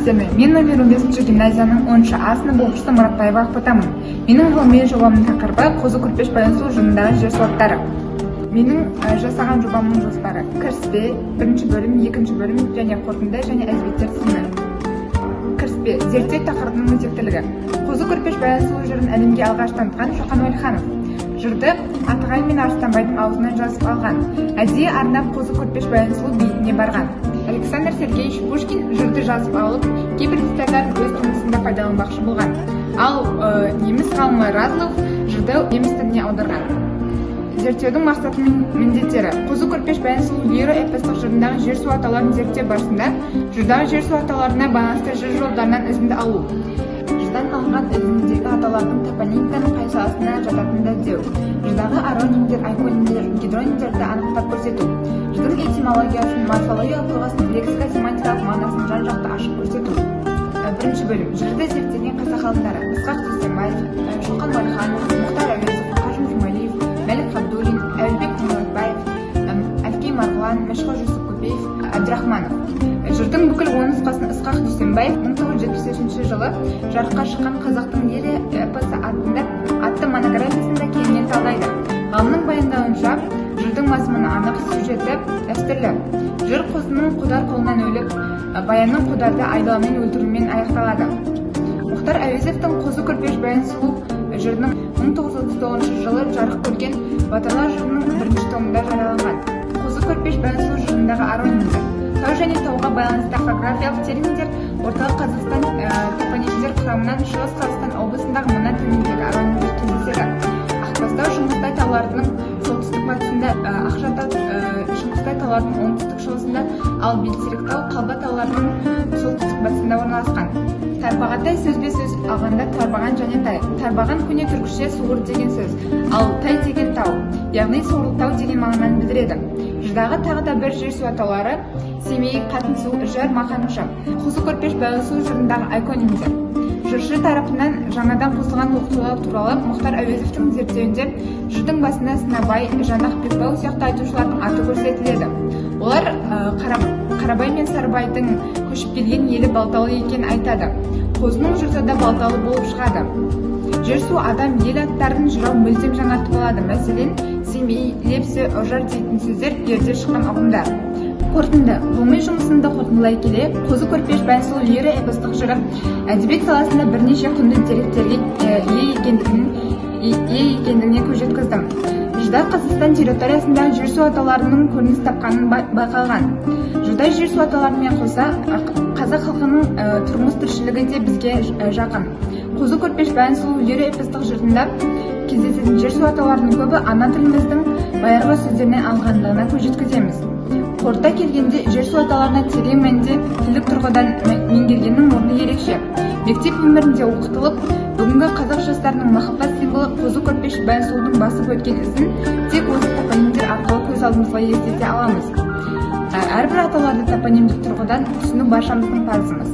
сәлеметсіздер ме? Мен номер 15 гимназияның 10 А сынып оқушысы Мұратбаева Ақботамын. Менің ғылыми жобамның тақырыбы Қозы Көрпеш Баянсуы жырындағы жер суаттары. Менің жасаған жобамның жоспары: кіріспе, бірінші бөлім, екінші бөлім және қорытынды және әдебиеттер тізімі. Кіріспе: зерттеу тақырыбының өзектілігі. Қозы Көрпеш Баянсуы жырын әлемге алғаш танытқан Шоқан Уәлиханов. Жырды Атығай мен Арыстанбайдың аузынан жазып алған. Әдейі арнап Қозы Көрпеш Баянсуы бейітіне барған. Александр Сергеевич Пушкин жырды жазып алып, кейбір детальдарын өз туындысында пайдаланбақшы болған. Ал неміс ғалымы Разлов жырды неміс тіліне аударған. Зерттеудің мақсаты мен міндеттері: Қозы Көрпеш Баянсуы лиро-эпостық жырындағы жер су атауларын зерттеу барысында жырдағы жер су атауларына байланысты жыр жолдарынан үзінді алу. Жырдан алынған үзіндідегі атаулардың топонимиканың қай саласына жататынын іздеу. Жырдағы аронимдер, айконимдер, гидронимдерді анықтап көрсету. Жырдың этимологиясын, морфологиялық тұлғасын, лексика-семантикалық мағынасын жан-жақты ашып көрсету. Бірінші бөлім: жырды зерттеген қазақ ғалымдары: Ысқақ Дүйсенбаев, Шоқан Уәлиханов, Мұхтар Әуезов, Қажым Жұмалиев, Мәлік Ғабдуллин, Әуелбек Мұратбаев, Әлкей Марғұлан, Мәшһүр Жүсіп Көпеев, Әбдірахманов. Жырдың бүкіл 10 нұсқасын Ысқақ Дүйсенбаев 1973 жылы жарыққа шыққан Қазақтың елі эпосы атты монографиясында кеңінен талдайды. Ғалымның баяндауынша, жырдың мазмұны анық, сюжеті дәстүрлі. Жыр қозының қодар қолынан өліп, баянның қодарды айдаламен өлтірумен аяқталады. Мұхтар Әуезовтің Қозы Көрпеш Баянсуы жырының 1939 жылы жарық көрген Батырлар жырының бірінші томында жарияланған. Қозы Көрпеш Баянсуы жырындағы аронимдер: тау және тауға байланысты орфографиялық терминдер орталық Қазақстан топонимдер құрамынан Шығыс Қазақстан облысындағы мына төмендегі аронимдер кездеседі. Ақбастау Шыңғыстай тауларының солтүстік батысында, Ақжатау Шыңғыстай тауларының оңтүстік шығысында, ал Бәйтеректау Қалба тауларының солтүстік батысында орналасқан. Тарбағатай сөзбе-сөз алғанда тарбаған және тай. Тарбаған көне түркіше суыр деген сөз, ал тай деген тау, яғни Сорлытау деген мағынаны білдіреді. Жырдағы тағы да бір жер су атаулары: Семей, Қатынсу, Жар, Мақанышы. Қозы Көрпеш Баянсуы жырындағы айконимдер. Жыршы тарапынан жаңадан қосылған оқиғалар туралы Мұхтар Әуезовтің зерттеуінде жырдың басында Сынабай, Жанақ, Бекбау сияқты айтушылардың аты көрсетіледі. Олар Қарабай мен Сарыбайдың көшіп келген елі Балталы екенін айтады. Қозының жұрты да Балталы болып шығады. Жер су, адам, ел аттарын жырау мүлдем жаңартып алады. Мәселен, Семей, Лепсі, Ожар дейтін сөздер ерте шыққан ұғымдар. Қорытынды: ғылыми жұмысында қорытындылай келе, Қозы Көрпеш Баянсуы лиро-эпостық жыры әдебиет саласында бірнеше құнды деректерге ие екендігіне көз жеткіздім. Жырда Қазақстан территориясындағы жер су атауларының көрініс тапқанын байқалған. Жырда жер су атауларымен қоса қазақ халқының тұрмыс тіршілігі де бізге жақын. Қозы Көрпеш Баянсуы лиро-эпостық жырында кездесетін жер су атауларының көбі ана тіліміздің байырғы сөздерінен алынғандығына көз жеткіземіз. Қорыта келгенде, жер су атауларына терең мәнде тілдік тұрғыдан меңгергеннің орны ерекше. Мектеп өмірінде оқытылып, бүгінгі қазақ жастарының махаббат символы Қозы Көрпеш Баянсуының басып өткен ізін тек осы топонимдер арқылы көз алдымызға елестете аламыз. Әрбір атауларды топонимдік тұрғыдан түсіну баршамыздың парызымыз.